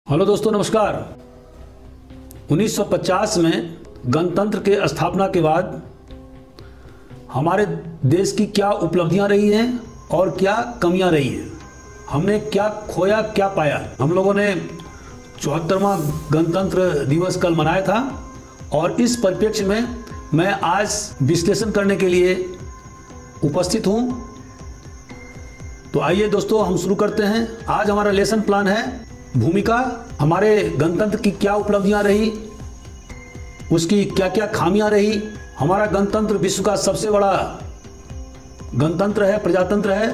Hello दोस्तों, नमस्कार। 1950 में गणतंत्र के स्थापना के बाद हमारे देश की क्या उपलब्धियां रही हैं और क्या कमियां रही हैं, हमने क्या खोया क्या पाया। हम लोगों ने 74वां गणतंत्र दिवस कल मनाया था और इस परिप्रेक्ष्य में मैं आज विश्लेषण करने के लिए उपस्थित हूं। तो आइए दोस्तों, हम शुरू करते हैं। आज हमारा लेसन प्लान है भूमिका, हमारे गणतंत्र की क्या उपलब्धियां रही, उसकी क्या क्या खामियां रही। हमारा गणतंत्र विश्व का सबसे बड़ा गणतंत्र है, प्रजातंत्र है।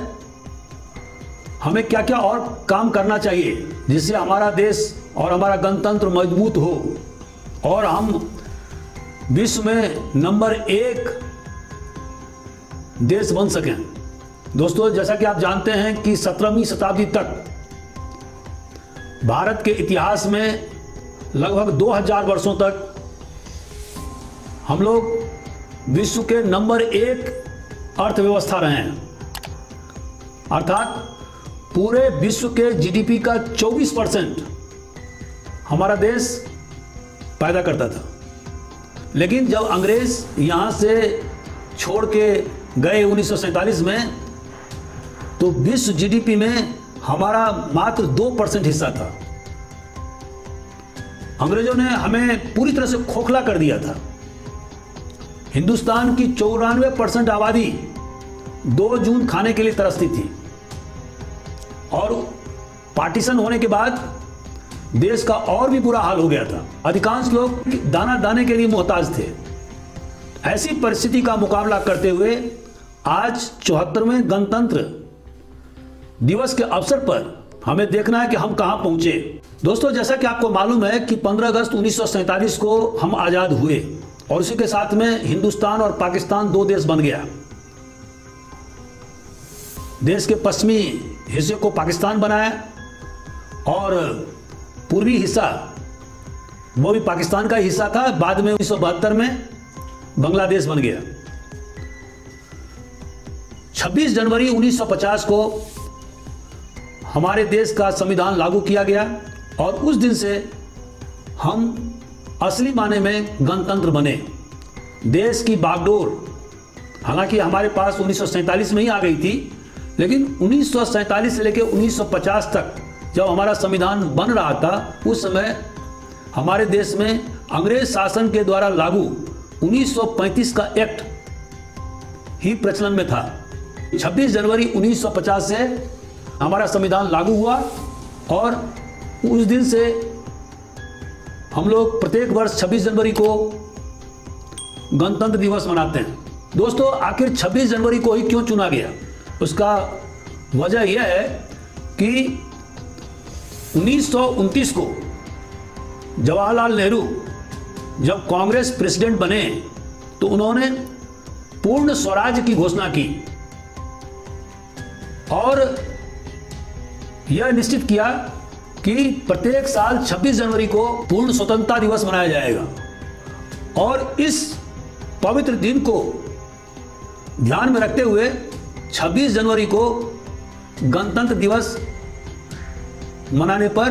हमें क्या क्या और काम करना चाहिए जिससे हमारा देश और हमारा गणतंत्र मजबूत हो और हम विश्व में नंबर 1 देश बन सकें। दोस्तों, जैसा कि आप जानते हैं कि 17वीं शताब्दी तक भारत के इतिहास में लगभग 2000 वर्षों तक हम लोग विश्व के नंबर 1 अर्थव्यवस्था रहे हैं, अर्थात पूरे विश्व के जीडीपी का 24% हमारा देश पैदा करता था। लेकिन जब अंग्रेज यहां से छोड़ के गए 1947 में, तो विश्व जीडीपी में हमारा मात्र 2% हिस्सा था। अंग्रेजों ने हमें पूरी तरह से खोखला कर दिया था। हिंदुस्तान की 94% आबादी 2 जून खाने के लिए तरसती थी और पार्टीशन होने के बाद देश का और भी बुरा हाल हो गया था। अधिकांश लोग दाना दाने के लिए मोहताज थे। ऐसी परिस्थिति का मुकाबला करते हुए आज 74वें गणतंत्र दिवस के अवसर पर हमें देखना है कि हम कहां पहुंचे। दोस्तों, जैसा कि आपको मालूम है कि 15 अगस्त 1947 को हम आजाद हुए और उसी के साथ में हिंदुस्तान और पाकिस्तान 2 देश बन गया। देश के पश्चिमी हिस्से को पाकिस्तान बनाया और पूर्वी हिस्सा वो भी पाकिस्तान का हिस्सा था। बाद में 1972 में बांग्लादेश बन गया। 26 जनवरी 1950 को हमारे देश का संविधान लागू किया गया और उस दिन से हम असली माने में गणतंत्र बने। देश की बागडोर हालांकि हमारे पास 1947 में ही आ गई थी, लेकिन 1947 से लेकर 1950 तक जब हमारा संविधान बन रहा था, उस समय हमारे देश में अंग्रेज शासन के द्वारा लागू 1935 का एक्ट ही प्रचलन में था। 26 जनवरी 1950 से हमारा संविधान लागू हुआ और उस दिन से हम लोग प्रत्येक वर्ष 26 जनवरी को गणतंत्र दिवस मनाते हैं। दोस्तों, आखिर 26 जनवरी को ही क्यों चुना गया? उसका वजह यह है कि 1929 को जवाहरलाल नेहरू जब कांग्रेस प्रेसिडेंट बने तो उन्होंने पूर्ण स्वराज की घोषणा की और यह निश्चित किया कि प्रत्येक साल 26 जनवरी को पूर्ण स्वतंत्रता दिवस मनाया जाएगा। और इस पवित्र दिन को ध्यान में रखते हुए 26 जनवरी को गणतंत्र दिवस मनाने पर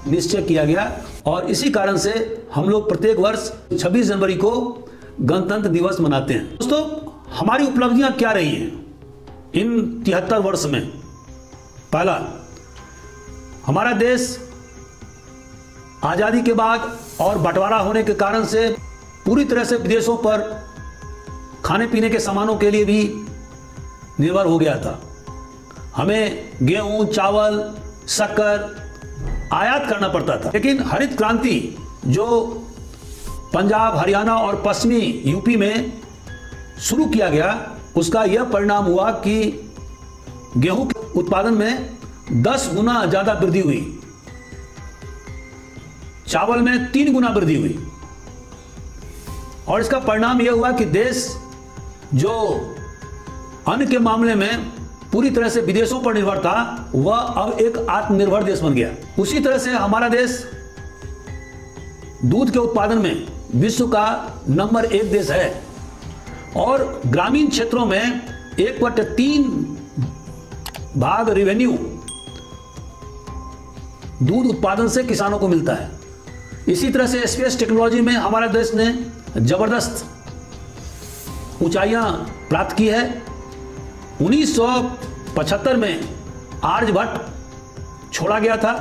निश्चय किया गया और इसी कारण से हम लोग प्रत्येक वर्ष 26 जनवरी को गणतंत्र दिवस मनाते हैं। दोस्तों, हमारी उपलब्धियां क्या रही हैं इन 73 वर्ष में? पहला, हमारा देश आजादी के बाद और बंटवारा होने के कारण से पूरी तरह से विदेशों पर खाने पीने के सामानों के लिए भी निर्भर हो गया था। हमें गेहूं, चावल, शक्कर आयात करना पड़ता था। लेकिन हरित क्रांति जो पंजाब, हरियाणा और पश्चिमी यूपी में शुरू किया गया, उसका यह परिणाम हुआ कि गेहूं के उत्पादन में 10 गुना ज्यादा वृद्धि हुई, चावल में 3 गुना वृद्धि हुई और इसका परिणाम यह हुआ कि देश जो अन्न के मामले में पूरी तरह से विदेशों पर निर्भर था, वह अब एक आत्मनिर्भर देश बन गया। उसी तरह से हमारा देश दूध के उत्पादन में विश्व का नंबर 1 देश है और ग्रामीण क्षेत्रों में 1/3 भाग रेवेन्यू दूध उत्पादन से किसानों को मिलता है। इसी तरह से स्पेस टेक्नोलॉजी में हमारा देश ने जबरदस्त ऊंचाइयां प्राप्त की है। 1975 में आर्यभट्ट छोड़ा गया था।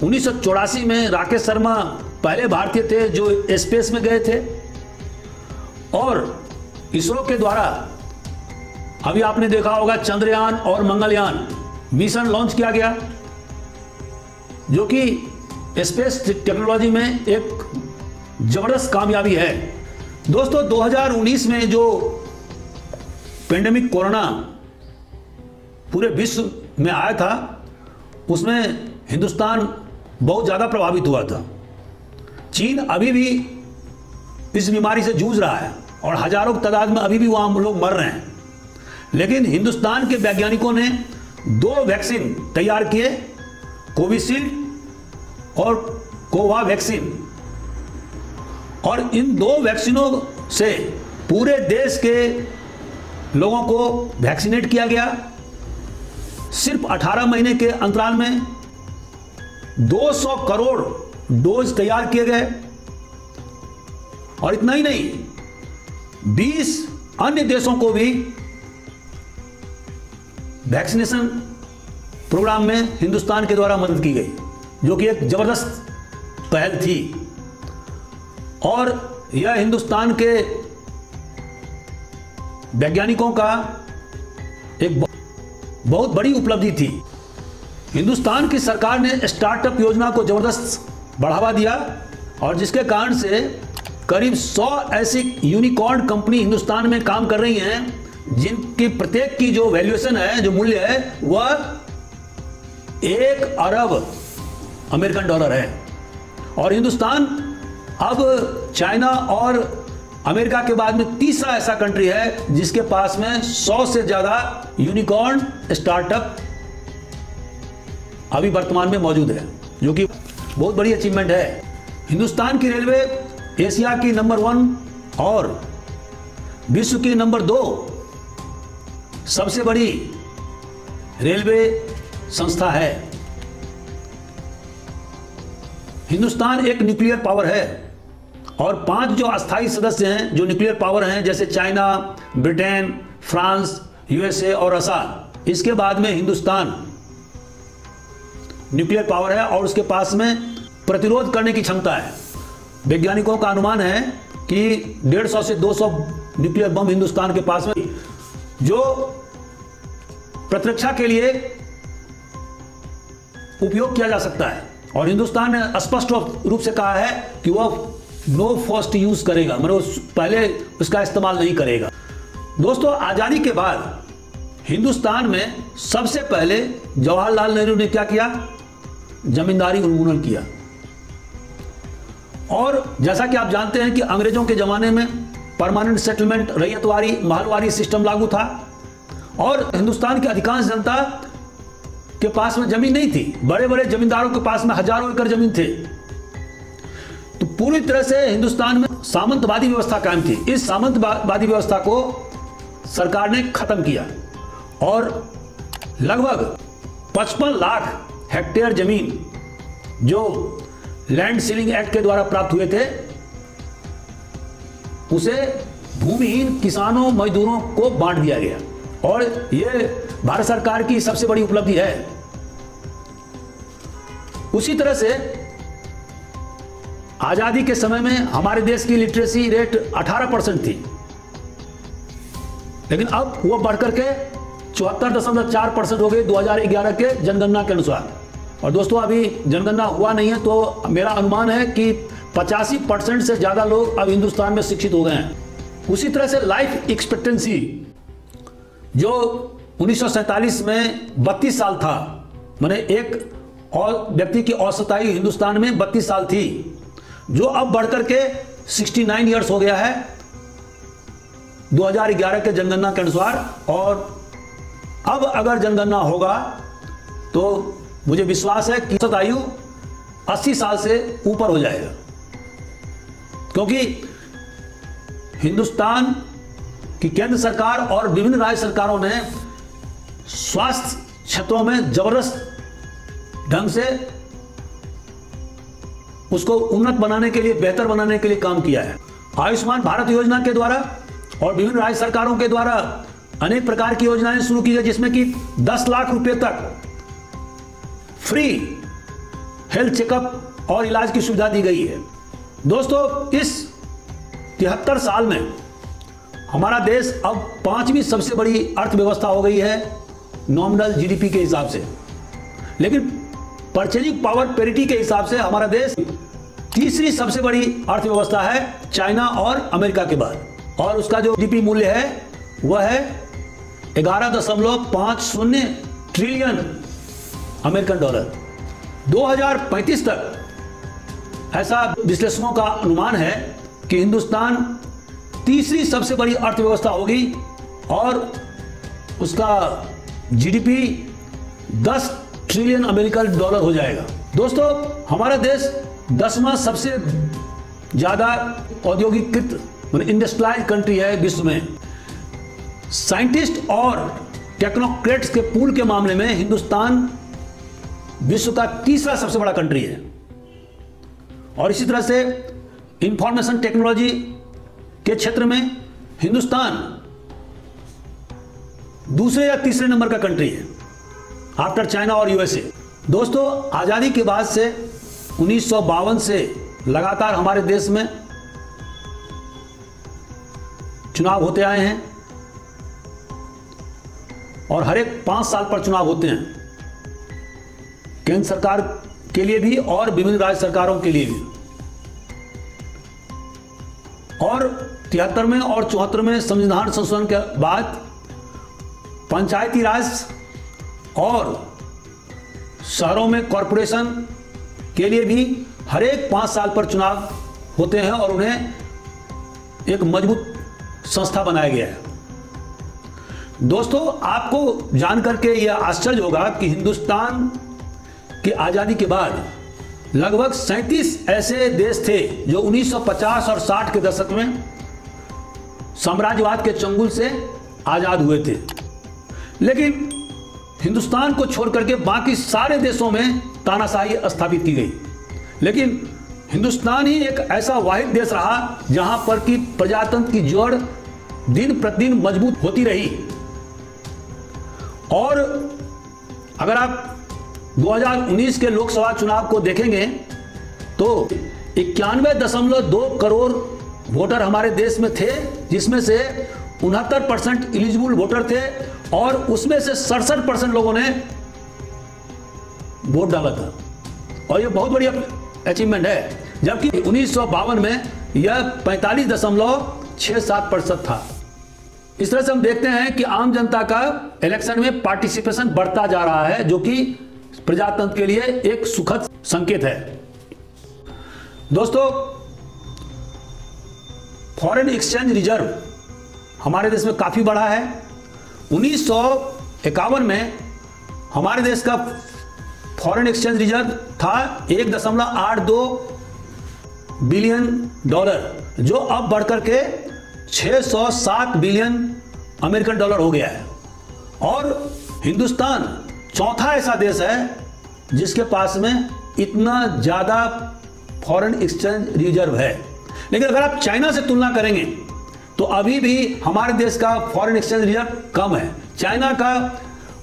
1984 में राकेश शर्मा पहले भारतीय थे जो स्पेस में गए थे, और इसरो के द्वारा अभी आपने देखा होगा चंद्रयान और मंगलयान मिशन लॉन्च किया गया, जो कि स्पेस टेक्नोलॉजी में एक जबरदस्त कामयाबी है। दोस्तों 2019 में जो पेंडेमिक कोरोना पूरे विश्व में आया था, उसमें हिंदुस्तान बहुत ज़्यादा प्रभावित हुआ था। चीन अभी भी इस बीमारी से जूझ रहा है और हजारों की तादाद में अभी भी वहाँ लोग मर रहे हैं। लेकिन हिंदुस्तान के वैज्ञानिकों ने 2 वैक्सीन तैयार किए, कोविशील्ड और कोवावैक्सीन, और इन 2 वैक्सीनों से पूरे देश के लोगों को वैक्सीनेट किया गया। सिर्फ 18 महीने के अंतराल में 200 करोड़ डोज तैयार किए गए। और इतना ही नहीं, 20 अन्य देशों को भी वैक्सीनेशन प्रोग्राम में हिंदुस्तान के द्वारा मदद की गई, जो कि एक जबरदस्त पहल थी। और यह हिंदुस्तान के वैज्ञानिकों का एक बहुत बड़ी उपलब्धि थी। हिंदुस्तान की सरकार ने स्टार्टअप योजना को जबरदस्त बढ़ावा दिया, और जिसके कारण से करीब 100 ऐसी यूनिकॉर्न कंपनी हिंदुस्तान में काम कर रही हैं, जिनकी प्रत्येक की जो वैल्यूएशन है, जो मूल्य है, वह 1 अरब अमेरिकन डॉलर है। और हिंदुस्तान अब चाइना और अमेरिका के बाद में तीसरा ऐसा कंट्री है जिसके पास में 100 से ज्यादा यूनिकॉर्न स्टार्टअप अभी वर्तमान में मौजूद है, जो कि बहुत बड़ी अचीवमेंट है। हिंदुस्तान की रेलवे एशिया की नंबर 1 और विश्व की नंबर 2 सबसे बड़ी रेलवे संस्था है। हिंदुस्तान एक न्यूक्लियर पावर है, और 5 जो अस्थायी सदस्य हैं जो न्यूक्लियर पावर हैं, जैसे चाइना, ब्रिटेन, फ्रांस, यूएसए और रसा, इसके बाद में हिंदुस्तान न्यूक्लियर पावर है और उसके पास में प्रतिरोध करने की क्षमता है। वैज्ञानिकों का अनुमान है कि 150 से 200 न्यूक्लियर बम हिंदुस्तान के पास में, जो प्रतिरक्षा के लिए उपयोग किया जा सकता है। और हिंदुस्तान ने स्पष्ट रूप से कहा है कि वह नो फर्स्ट यूज करेगा, मतलब पहले उसका इस्तेमाल नहीं करेगा। दोस्तों, आजादी के बाद हिंदुस्तान में सबसे पहले जवाहरलाल नेहरू ने क्या किया? जमींदारी उन्मूलन किया। और जैसा कि आप जानते हैं कि अंग्रेजों के जमाने में permanent settlement, ryotwari, Mahalwari system लागू था, और हिंदुस्तान की अधिकांश जनता के पास में जमीन नहीं थी। बड़े बड़े जमींदारों के पास में हजारों एकड़ जमीन थे। तो पूरी तरह से हिंदुस्तान में सामंतवादी व्यवस्था कायम थी। इस सामंतवादी व्यवस्था को सरकार ने खत्म किया, और लगभग 55 लाख हेक्टेयर जमीन जो लैंड सीलिंग एक्ट के द्वारा प्राप्त हुए थे, उसे भूमिहीन किसानों, मजदूरों को बांट दिया गया। और यह भारत सरकार की सबसे बड़ी उपलब्धि है। उसी तरह से आजादी के समय में हमारे देश की लिटरेसी रेट 18% थी, लेकिन अब वह बढ़कर के 74.4% हो गई 2011 के जनगणना के अनुसार। और दोस्तों, अभी जनगणना हुआ नहीं है, तो मेरा अनुमान है कि 85% से ज्यादा लोग अब हिंदुस्तान में शिक्षित हो गए हैं। उसी तरह से लाइफ एक्सपेक्टेंसी जो 1947 में 32 साल था, माने एक और व्यक्ति की औसत आयु हिंदुस्तान में 32 साल थी, जो अब बढ़कर के 69 ईयर्स हो गया है 2011 के जनगणना के अनुसार। और अब अगर जनगणना होगा तो मुझे विश्वास है कि औसत आयु 80 साल से ऊपर हो जाएगा, क्योंकि हिंदुस्तान की केंद्र सरकार और विभिन्न राज्य सरकारों ने स्वास्थ्य क्षेत्रों में जबरदस्त ढंग से उसको उन्नत बनाने के लिए, बेहतर बनाने के लिए काम किया है। आयुष्मान भारत योजना के द्वारा और विभिन्न राज्य सरकारों के द्वारा अनेक प्रकार की योजनाएं शुरू की गई, जिसमें कि 10 लाख रुपए तक फ्री हेल्थ चेकअप और इलाज की सुविधा दी गई है। दोस्तों, इस 73 साल में हमारा देश अब 5वीं सबसे बड़ी अर्थव्यवस्था हो गई है नॉमिनल जीडीपी के हिसाब से, लेकिन परचेजिंग पावर पेरिटी के हिसाब से हमारा देश तीसरी सबसे बड़ी अर्थव्यवस्था है चाइना और अमेरिका के बाद, और उसका जो जीडीपी मूल्य है वह है 11.50 ट्रिलियन अमेरिकन डॉलर। 2035 तक ऐसा विश्लेषकों का अनुमान है कि हिंदुस्तान तीसरी सबसे बड़ी अर्थव्यवस्था होगी और उसका जीडीपी 10 ट्रिलियन अमेरिकन डॉलर हो जाएगा। दोस्तों, हमारा देश 10वां सबसे ज्यादा औद्योगिकीकृत इंडस्ट्रियलाइज्ड कंट्री है विश्व में। साइंटिस्ट और टेक्नोक्रेट्स के पूल के मामले में हिंदुस्तान विश्व का तीसरा सबसे बड़ा कंट्री है, और इसी तरह से इंफॉर्मेशन टेक्नोलॉजी के क्षेत्र में हिंदुस्तान दूसरे या तीसरे नंबर का कंट्री है आफ्टर चाइना और यूएसए। दोस्तों, आजादी के बाद से 1952 से लगातार हमारे देश में चुनाव होते आए हैं और हर एक 5 साल पर चुनाव होते हैं, केंद्र सरकार के लिए भी और विभिन्न राज्य सरकारों के लिए भी। और 73वें और 74वें संविधान संशोधन के बाद पंचायती राज और शहरों में कॉरपोरेशन के लिए भी हर एक 5 साल पर चुनाव होते हैं और उन्हें एक मजबूत संस्था बनाया गया है। दोस्तों, आपको जानकर के यह आश्चर्य होगा कि हिंदुस्तान की आजादी के बाद लगभग 37 ऐसे देश थे जो 1950 और 60 के दशक में साम्राज्यवाद के चंगुल से आजाद हुए थे, लेकिन हिंदुस्तान को छोड़कर के बाकी सारे देशों में तानाशाही स्थापित की गई। लेकिन हिंदुस्तान ही एक ऐसा वाहिद देश रहा जहां पर कि प्रजातंत्र की जड़ दिन प्रतिदिन मजबूत होती रही। और अगर आप 2019 के लोकसभा चुनाव को देखेंगे तो 91.2 करोड़ वोटर हमारे देश में थे, जिसमें से 69% एलिजिबल वोटर थे और उसमें से 67% लोगों ने वोट डाला था, और यह बहुत बड़ी अचीवमेंट है। जबकि 1952 में यह 45.67% था। इस तरह से हम देखते हैं कि आम जनता का इलेक्शन में पार्टिसिपेशन बढ़ता जा रहा है, जो कि प्रजातंत्र के लिए एक सुखद संकेत है। दोस्तों, फॉरेन एक्सचेंज रिजर्व हमारे देश में काफी बढ़ा है। 1951 में हमारे देश का फॉरेन एक्सचेंज रिजर्व था 1.82 बिलियन डॉलर, जो अब बढ़कर के 607 बिलियन अमेरिकन डॉलर हो गया है। और हिंदुस्तान चौथा ऐसा देश है जिसके पास में इतना ज्यादा फॉरेन एक्सचेंज रिजर्व है। लेकिन अगर आप चाइना से तुलना करेंगे तो अभी भी हमारे देश का फॉरेन एक्सचेंज रिजर्व कम है। चाइना का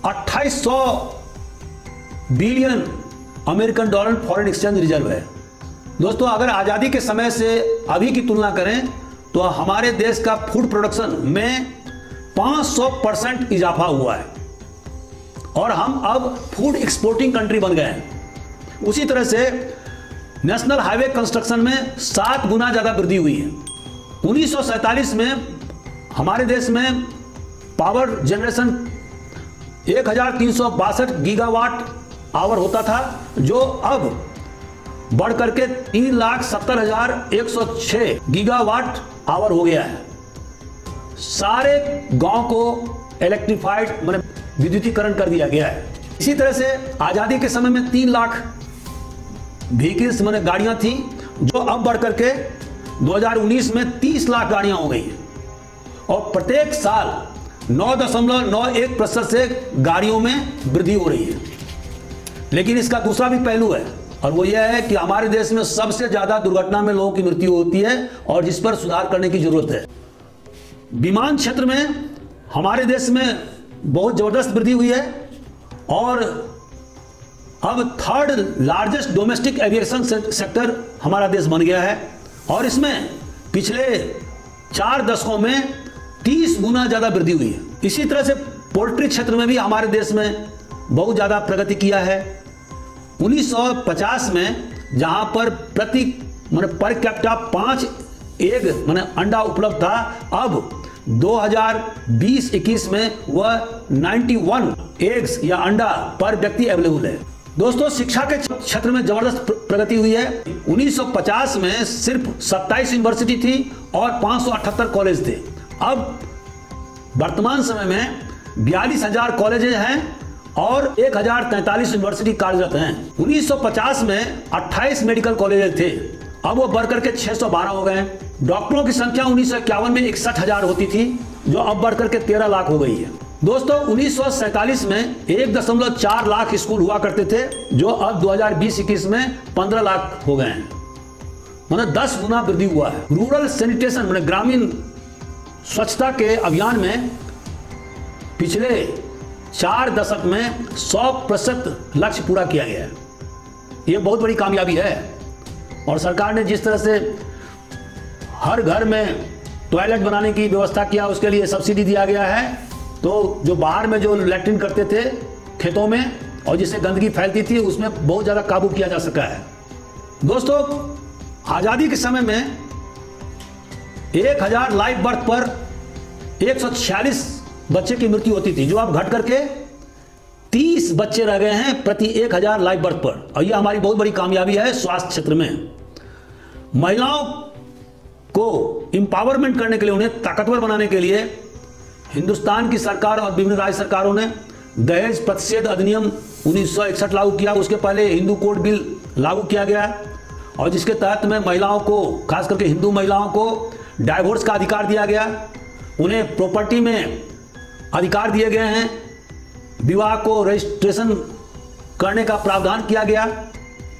2800 billion American dollar foreign exchange reserve है। दोस्तों, अगर आजादी के समय से अभी की तुलना करें तो हमारे देश का फूड प्रोडक्शन में 500% इजाफा हुआ है और हम अब फूड एक्सपोर्टिंग कंट्री बन गए हैं। उसी तरह से नेशनल हाईवे कंस्ट्रक्शन में 7 गुना ज्यादा वृद्धि हुई है। 1947 में हमारे देश में पावर जनरेशन 1362 गीगावाट आवर होता था, जो अब बढ़कर के 3,70,106 गीगावाट आवर हो गया है। सारे गांव को इलेक्ट्रिफाइड माने विद्युतीकरण कर दिया गया है। इसी तरह से आजादी के समय में 3 लाख व्हीकल्स माने गाड़ियां थी, जो अब बढ़कर के 2019 में 30 लाख गाड़ियां हो गई हैं। और प्रत्येक साल 9.91% से गाड़ियों में वृद्धि हो रही है। लेकिन इसका दूसरा भी पहलू है। और वो यह है कि हमारे देश में सबसे ज्यादा दुर्घटना में लोगों की मृत्यु होती है और जिस पर सुधार करने की जरूरत है। विमान क्षेत्र में हमारे देश में बहुत जबरदस्त वृद्धि हुई है और अब 3rd largest domestic aviation sector हमारा देश बन गया है और इसमें पिछले 4 दशकों में 30 गुना ज्यादा वृद्धि हुई है। इसी तरह से पोल्ट्री क्षेत्र में भी हमारे देश में बहुत ज्यादा प्रगति किया है। 1950 में जहां पर प्रति पर कैपिटा 5 एग अंडा उपलब्ध था, अब 2020-21 में वह 91 एग्स या अंडा पर व्यक्ति अवेलेबल है। दोस्तों, शिक्षा के क्षेत्र में जबरदस्त प्रगति हुई है। 1950 में सिर्फ 27 यूनिवर्सिटी थी और 578 कॉलेज थे। अब वर्तमान समय में 42,000 कॉलेजेस हैं और 1,043 यूनिवर्सिटी कार्यरत हैं। 1950 में 28 मेडिकल कॉलेजेस थे, अब वो बढ़कर के 612 हो गए। डॉक्टरों की संख्या 1951 में 61,000 होती थी, जो अब बढ़कर के 13 लाख हो गई है। दोस्तों, 1947 में 1.4 लाख स्कूल हुआ करते थे, जो अब 2020-21 में 15 लाख हो गए हैं। 10 गुना वृद्धि हुआ है। रूरल सैनिटेशन ग्रामीण स्वच्छता के अभियान में पिछले 4 दशक में 100% लक्ष्य पूरा किया गया है। यह बहुत बड़ी कामयाबी है और सरकार ने जिस तरह से हर घर में टॉयलेट बनाने की व्यवस्था किया, उसके लिए सब्सिडी दिया गया है। तो जो बाहर में जो लैट्रिन करते थे खेतों में और जिससे गंदगी फैलती थी, उसमें बहुत ज़्यादा काबू किया जा सका है। दोस्तों, आज़ादी के समय में 1000 लाइव बर्थ पर 146 बच्चे की मृत्यु होती थी, जो अब घट करके 30 बच्चे रह गए हैं प्रति 1000 लाइव बर्थ पर। और यह हमारी बहुत बड़ी कामयाबी है स्वास्थ्य क्षेत्र में। महिलाओं को एम्पावरमेंट करने के लिए, उन्हें ताकतवर बनाने के लिए हिंदुस्तान की सरकार और विभिन्न राज्य सरकारों ने दहेज प्रतिषेध अधिनियम 1961 लागू किया। उसके पहले हिंदू कोड बिल लागू किया गया और जिसके तहत में महिलाओं को, खास करके हिंदू महिलाओं को डाइवोर्स का अधिकार दिया गया। उन्हें प्रॉपर्टी में अधिकार दिए गए हैं। विवाह को रजिस्ट्रेशन करने का प्रावधान किया गया।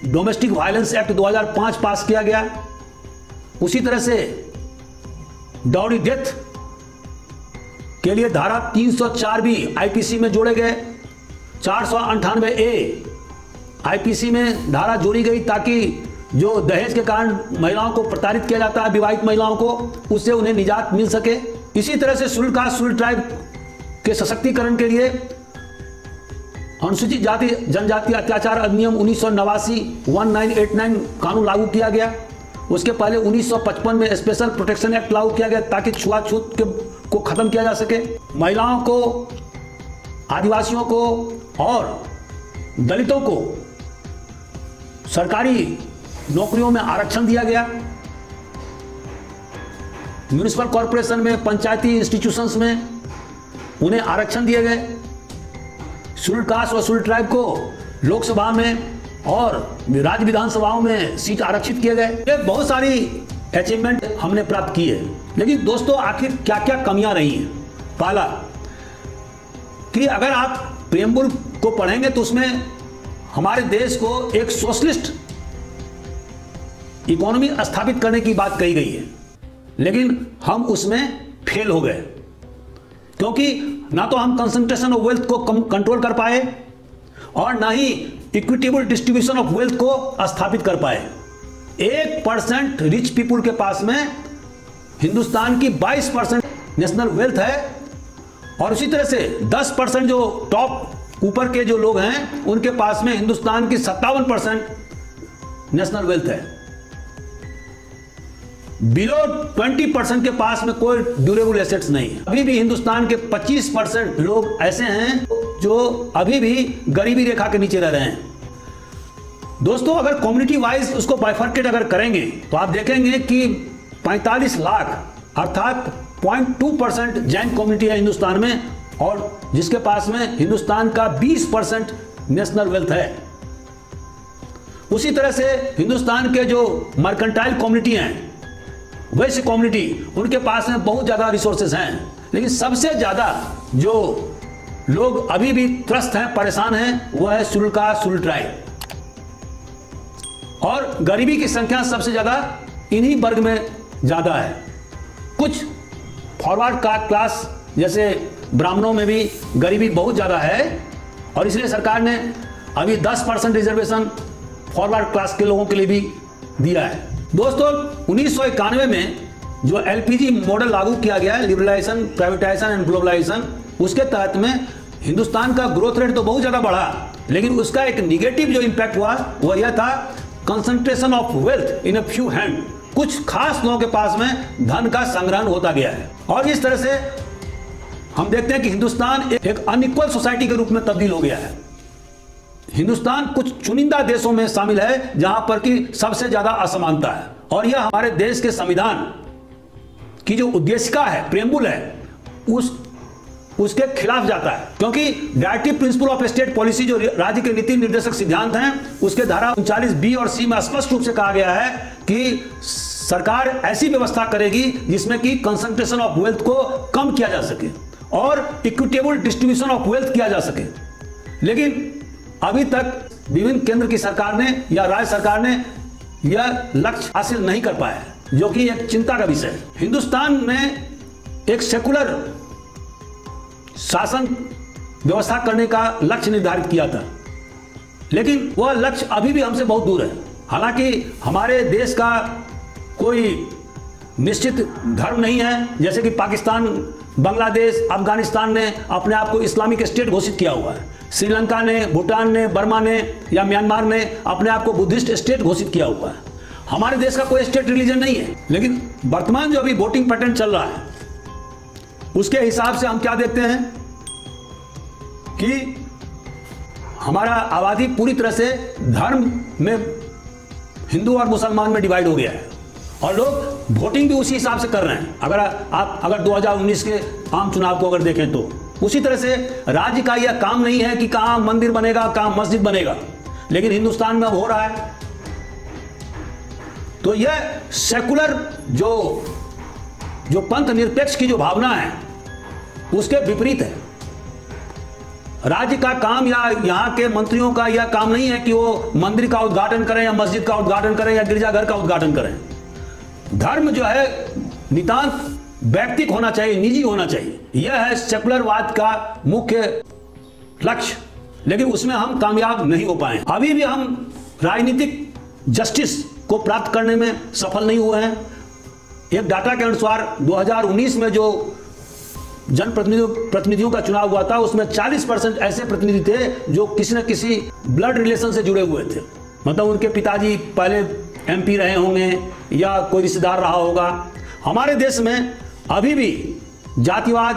डोमेस्टिक वायलेंस एक्ट 2005 पास किया गया। उसी तरह से डाउरी डेथ के लिए धारा 304 भी आईपीसी में जोड़े गए। 498A आईपीसी में धारा जोड़ी गई ताकि जो दहेज के कारण महिलाओं को प्रताड़ित किया जाता है, विवाहित महिलाओं को, उससे उन्हें निजात मिल सके। इसी तरह से शेड्यूल्ड कास्ट शेड्यूल्ड ट्राइब के सशक्तिकरण के लिए अनुसूचित जाति जनजाति अत्याचार अधिनियम 1989 1989 कानून लागू किया गया। उसके पहले 1955 में स्पेशल प्रोटेक्शन एक्ट लागू किया गया ताकि छुआछूत को खत्म किया जा सके। महिलाओं को, आदिवासियों को और दलितों को सरकारी नौकरियों में आरक्षण दिया गया। म्युनिसिपल कॉरपोरेशन में, पंचायती इंस्टीट्यूशंस में उन्हें आरक्षण दिए गए। शेड्यूल्ड कास्ट और शेड्यूल्ड ट्राइब को लोकसभा में और राज्य विधानसभाओं में सीट आरक्षित किए गए। ये बहुत सारी अचीवमेंट हमने प्राप्त की है। लेकिन दोस्तों, आखिर क्या क्या कमियां रही हैं? पहला कि अगर आप प्रेम्बुल को पढ़ेंगे तो उसमें हमारे देश को एक सोशलिस्ट इकोनॉमी स्थापित करने की बात कही गई है, लेकिन हम उसमें फेल हो गए क्योंकि ना तो हम कंसंट्रेशन ऑफ वेल्थ को कंट्रोल कर पाए और ना ही इक्विटेबल डिस्ट्रीब्यूशन ऑफ वेल्थ को स्थापित कर पाए। 1% रिच पीपुल के पास में हिंदुस्तान की 22% नेशनल वेल्थ है और उसी तरह से 10% जो टॉप ऊपर के जो लोग हैं उनके पास में हिंदुस्तान की 57% नेशनल वेल्थ है। बिलो 20% के पास में कोई ड्यूरेबल एसेट्स नहीं है। अभी भी हिंदुस्तान के 25% लोग ऐसे हैं जो अभी भी गरीबी रेखा के नीचे रह रहे हैं। दोस्तों, अगर कम्युनिटी वाइज उसको बाइफर्केट अगर करेंगे तो आप देखेंगे कि 45 लाख अर्थात 0.2% जैन कम्युनिटी है हिंदुस्तान में और जिसके पास में हिंदुस्तान का 20% नेशनल वेल्थ है। उसी तरह से हिंदुस्तान के जो मर्केंटाइल कम्युनिटी हैं, वैसे कम्युनिटी, उनके पास में बहुत ज्यादा रिसोर्सेज हैं, लेकिन सबसे ज्यादा जो लोग अभी भी त्रस्त हैं, परेशान हैं, वह है शेड्यूल्ड कास्ट शेड्यूल्ड ट्राइब। और गरीबी की संख्या सबसे ज्यादा इन्हीं वर्ग में ज्यादा है। कुछ फॉरवर्ड क्लास जैसे ब्राह्मणों में भी गरीबी बहुत ज्यादा है और इसलिए सरकार ने अभी 10% रिजर्वेशन फॉरवर्ड क्लास के लोगों के लिए भी दिया है। दोस्तों 1991 में जो एलपीजी मॉडल लागू किया गया है, लिबरलाइजेशन, प्राइवेटाइजेशन एंड ग्लोबलाइजेशन, उसके तहत में हिंदुस्तान का ग्रोथ रेट तो बहुत ज्यादा बढ़ा, लेकिन उसका एक निगेटिव जो इंपैक्ट हुआ वह यह था concentration of wealth in a few hand. कुछ खास लोगों के पास में धन का संग्रहण होता गया है और इस तरह से हम देखते हैं कि हिंदुस्तान एक अनइक्वल सोसाइटी के रूप में तब्दील हो गया है। हिंदुस्तान कुछ चुनिंदा देशों में शामिल है जहां पर कि सबसे ज्यादा असमानता है और यह हमारे देश के संविधान की जो उद्देशिका है, प्रेम्बुल है, उसके खिलाफ जाता है, क्योंकि directive principle of state policy जो राज्य के नीति निर्देशक सिद्धांत हैं, उसके धारा 39B और C में स्पष्ट रूप से कहा गया है कि सरकार ऐसी व्यवस्था करेगी जिसमें कि कंसंट्रेशन ऑफ वेल्थ को कम किया जा सके और इक्विटेबल डिस्ट्रीब्यूशन ऑफ वेल्थ किया जा सके। लेकिन अभी तक विभिन्न केंद्र की सरकार ने या राज्य सरकार ने यह लक्ष्य हासिल नहीं कर पाया, जो कि एक चिंता का विषय है। हिंदुस्तान ने एक सेकुलर शासन व्यवस्था करने का लक्ष्य निर्धारित किया था, लेकिन वह लक्ष्य अभी भी हमसे बहुत दूर है। हालांकि हमारे देश का कोई निश्चित धर्म नहीं है, जैसे कि पाकिस्तान, बांग्लादेश, अफगानिस्तान ने अपने आप को इस्लामिक स्टेट घोषित किया हुआ है। श्रीलंका ने, भूटान ने, बर्मा ने या म्यांमार ने अपने आप को बुद्धिस्ट स्टेट घोषित किया हुआ है। हमारे देश का कोई स्टेट रिलीजन नहीं है, लेकिन वर्तमान जो अभी वोटिंग पैटर्न चल रहा है उसके हिसाब से हम क्या देखते हैं कि हमारा आबादी पूरी तरह से धर्म में हिंदू और मुसलमान में डिवाइड हो गया है और लोग वोटिंग भी उसी हिसाब से कर रहे हैं। अगर 2019 के आम चुनाव को अगर देखें तो उसी तरह से राज्य का यह काम नहीं है कि कहां मंदिर बनेगा, कहां मस्जिद बनेगा, लेकिन हिंदुस्तान में अब हो रहा है। तो यह सेकुलर जो पंथ निरपेक्ष की जो भावना है उसके विपरीत है। राज्य का काम या यहां के मंत्रियों का यह काम नहीं है कि वो मंदिर का उद्घाटन करें या मस्जिद का उद्घाटन करें या गिरजाघर का उद्घाटन करें। धर्म जो है नितांत व्यक्तिगत होना चाहिए, निजी होना चाहिए। यह है सेकुलरवाद का मुख्य लक्ष्य, लेकिन उसमें हम कामयाब नहीं हो पाए। अभी भी हम राजनीतिक जस्टिस को प्राप्त करने में सफल नहीं हुए हैं। एक डाटा के अनुसार 2019 में जो जनप्रतिनिधियों का चुनाव हुआ था उसमें 40% ऐसे प्रतिनिधि थे जो किसी न किसी ब्लड रिलेशन से जुड़े हुए थे, मतलब उनके पिताजी पहले MP रहे होंगे या कोई रिश्तेदार रहा होगा। हमारे देश में अभी भी जातिवाद,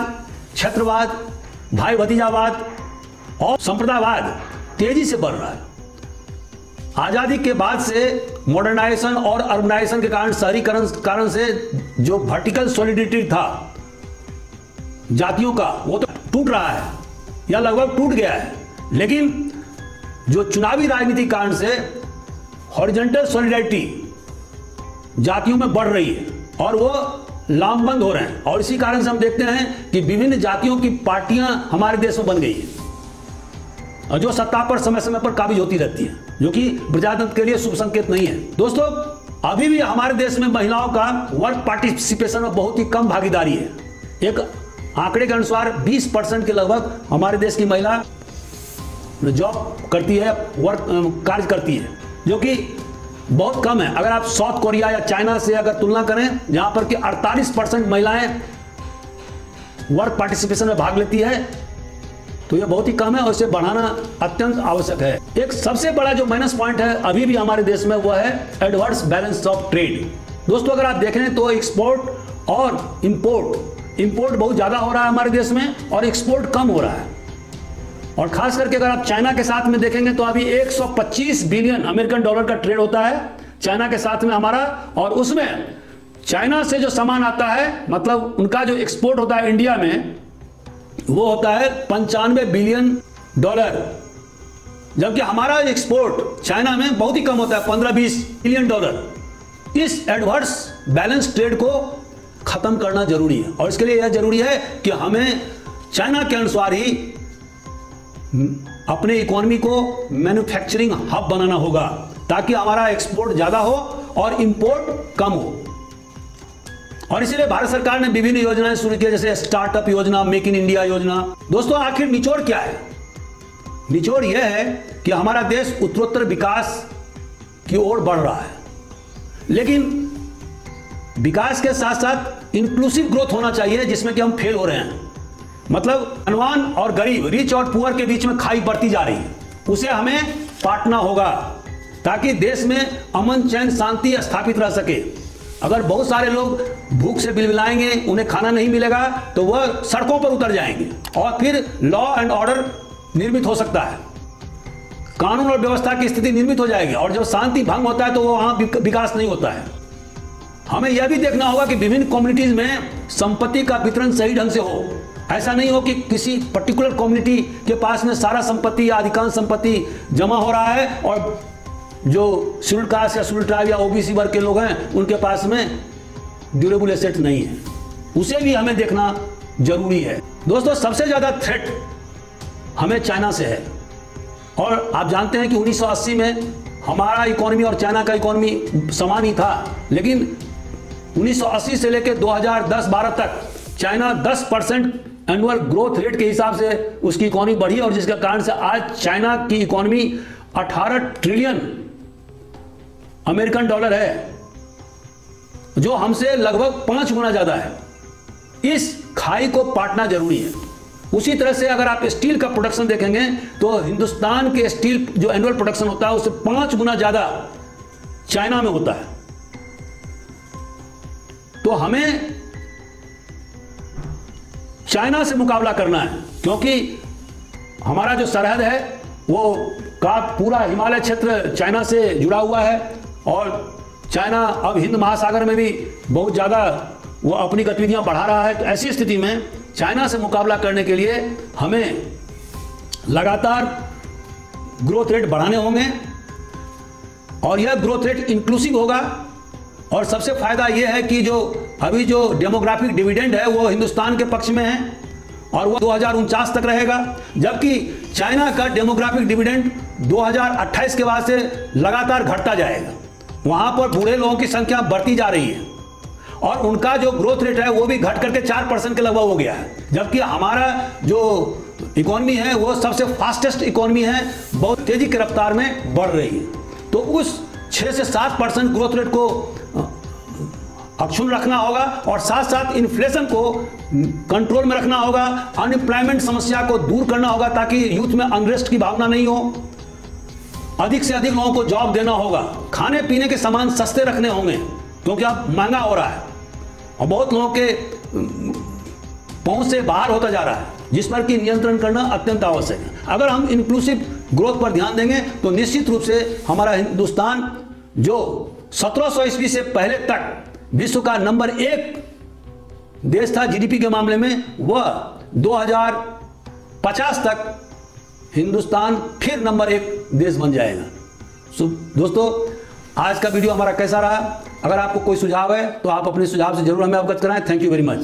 क्षेत्रवाद, भाई भतीजावाद और संप्रदायवाद तेजी से बढ़ रहा है। आजादी के बाद से मॉडर्नाइजेशन और अर्बनाइजेशन के कारण, शहरीकरण कारण से जो वर्टिकल सॉलिडिटी था जातियों का, वो तो टूट रहा है या लगभग टूट गया है। लेकिन जो चुनावी राजनीति कारण से हॉरिजॉन्टल सॉलिडारिटी जातियों में बढ़ रही है और वो लामबंद हो रहे हैं, और इसी कारण से हम देखते हैं कि विभिन्न जातियों की पार्टियां हमारे देश में बन गई है और जो सत्ता पर समय समय पर काबिज होती रहती है, जो कि प्रजातंत्र के लिए शुभ संकेत नहीं है। दोस्तों अभी भी हमारे देश में महिलाओं का वर्क पार्टिसिपेशन में बहुत ही कम भागीदारी है। एक आंकड़े के अनुसार 20% के लगभग हमारे देश की महिला जॉब करती है, कार्य करती है, जो कि बहुत कम है। अगर आप साउथ कोरिया या चाइना से अगर तुलना करें जहां पर कि 48% महिलाएं वर्क पार्टिसिपेशन में भाग लेती है, तो यह बहुत ही कम है और इसे बढ़ाना अत्यंत आवश्यक है। एक सबसे बड़ा जो माइनस पॉइंट है अभी भी हमारे देश में वह है एडवर्स बैलेंस ऑफ ट्रेड। दोस्तों अगर आप देखें तो एक्सपोर्ट और इंपोर्ट बहुत ज्यादा हो रहा है हमारे देश में और एक्सपोर्ट कम हो रहा है। और खास करके अगर आप चाइना के साथ में देखेंगे तो अभी 125 बिलियन अमेरिकन डॉलर का ट्रेड होता है चाइना के साथ में हमारा, और उसमें चाइना से जो सामान आता है, मतलब उनका जो एक्सपोर्ट होता है इंडिया में, वो होता है 95 बिलियन डॉलर, जबकि हमारा एक्सपोर्ट चाइना में बहुत ही कम होता है, 15-20 बिलियन डॉलर। इस एडवर्स बैलेंस ट्रेड को खत्म करना जरूरी है और इसके लिए यह जरूरी है कि हमें चाइना के अनुसार ही अपने इकोनॉमी को मैन्युफैक्चरिंग हब बनाना होगा, ताकि हमारा एक्सपोर्ट ज़्यादा हो और इंपोर्ट कम हो। और इसीलिए भारत सरकार ने विभिन्न योजनाएं शुरू की, जैसे स्टार्टअप योजना, मेक इन इंडिया योजना। दोस्तों, आखिर निचोड़ क्या है? निचोड़ यह है कि हमारा देश उत्तरोत्तर विकास की ओर बढ़ रहा है, लेकिन विकास के साथ साथ इंक्लूसिव ग्रोथ होना चाहिए, जिसमें कि हम फेल हो रहे हैं। मतलब धनवान और गरीब, रिच और पुअर के बीच में खाई बढ़ती जा रही है, उसे हमें पाटना होगा ताकि देश में अमन, चैन, शांति स्थापित रह सके। अगर बहुत सारे लोग भूख से बिलबिलाएंगे, उन्हें खाना नहीं मिलेगा, तो वह सड़कों पर उतर जाएंगे और फिर लॉ एंड ऑर्डर निर्मित हो सकता है, कानून और व्यवस्था की स्थिति निर्मित हो जाएगी। और जब शांति भंग होता है तो वहां विकास नहीं होता है। हमें यह भी देखना होगा कि विभिन्न कम्युनिटीज में संपत्ति का वितरण सही ढंग से हो। ऐसा नहीं हो कि किसी पर्टिकुलर कम्युनिटी के पास में सारा संपत्ति या अधिकांश संपत्ति जमा हो रहा है और जो शेड्यूल्ड कास्ट या शेड्यूल्ड ट्राइब या ओबीसी वर्ग के लोग हैं उनके पास में ड्यूरेबल एसेट नहीं है। उसे भी हमें देखना जरूरी है। दोस्तों, सबसे ज्यादा थ्रेट हमें चाइना से है। और आप जानते हैं कि 1980 में हमारा इकोनॉमी और चाइना का इकोनॉमी समान ही था, लेकिन 1980 से लेकर 2010-12 तक चाइना 10% एनुअल ग्रोथ रेट के हिसाब से उसकी इकोनॉमी बढ़ी, और जिसके कारण से आज चाइना की इकोनॉमी 18 ट्रिलियन अमेरिकन डॉलर है, जो हमसे लगभग 5 गुना ज्यादा है। इस खाई को पाटना जरूरी है। उसी तरह से अगर आप स्टील का प्रोडक्शन देखेंगे तो हिंदुस्तान के स्टील जो एनुअल प्रोडक्शन होता है उससे 5 गुना ज्यादा चाइना में होता है। तो हमें चाइना से मुकाबला करना है, क्योंकि हमारा जो सरहद है वो का पूरा हिमालय क्षेत्र चाइना से जुड़ा हुआ है, और चाइना अब हिंद महासागर में भी बहुत ज़्यादा वो अपनी गतिविधियां बढ़ा रहा है। तो ऐसी स्थिति में चाइना से मुकाबला करने के लिए हमें लगातार ग्रोथ रेट बढ़ाने होंगे, और यह ग्रोथ रेट इंक्लूसिव होगा। और सबसे फायदा यह है कि जो अभी जो डेमोग्राफिक डिविडेंड है वो हिंदुस्तान के पक्ष में है, और वह 2049 तक रहेगा, जबकि चाइना का डेमोग्राफिक डिविडेंड 2028 के बाद से लगातार घटता जाएगा। वहां पर बूढ़े लोगों की संख्या बढ़ती जा रही है, और उनका जो ग्रोथ रेट है वो भी घट करके 4% के लगभग हो गया है, जबकि हमारा जो इकोनॉमी है वो सबसे फास्टेस्ट इकोनॉमी है, बहुत तेजी की रफ्तार में बढ़ रही है। तो उस 6 से 7% ग्रोथ रेट को अक्षुण्ण रखना होगा, और साथ साथ इन्फ्लेशन को कंट्रोल में रखना होगा, अनएम्प्लॉयमेंट समस्या को दूर करना होगा ताकि यूथ में अनरेस्ट की भावना नहीं हो, अधिक से अधिक लोगों को जॉब देना होगा, खाने पीने के सामान सस्ते रखने होंगे क्योंकि अब महंगा हो रहा है और बहुत लोगों के पहुंच से बाहर होता जा रहा है, जिस पर कि नियंत्रण करना अत्यंत आवश्यक है। अगर हम इंक्लूसिव ग्रोथ पर ध्यान देंगे तो निश्चित रूप से हमारा हिंदुस्तान, जो 1700 ईस्वी से पहले तक विश्व का नंबर 1 देश था जीडीपी के मामले में, वह 2050 तक हिंदुस्तान फिर नंबर 1 देश बन जाएगा। दोस्तों, आज का वीडियो हमारा कैसा रहा? अगर आपको कोई सुझाव है तो आप अपने सुझाव से जरूर हमें अवगत कराएं। Thank you very much.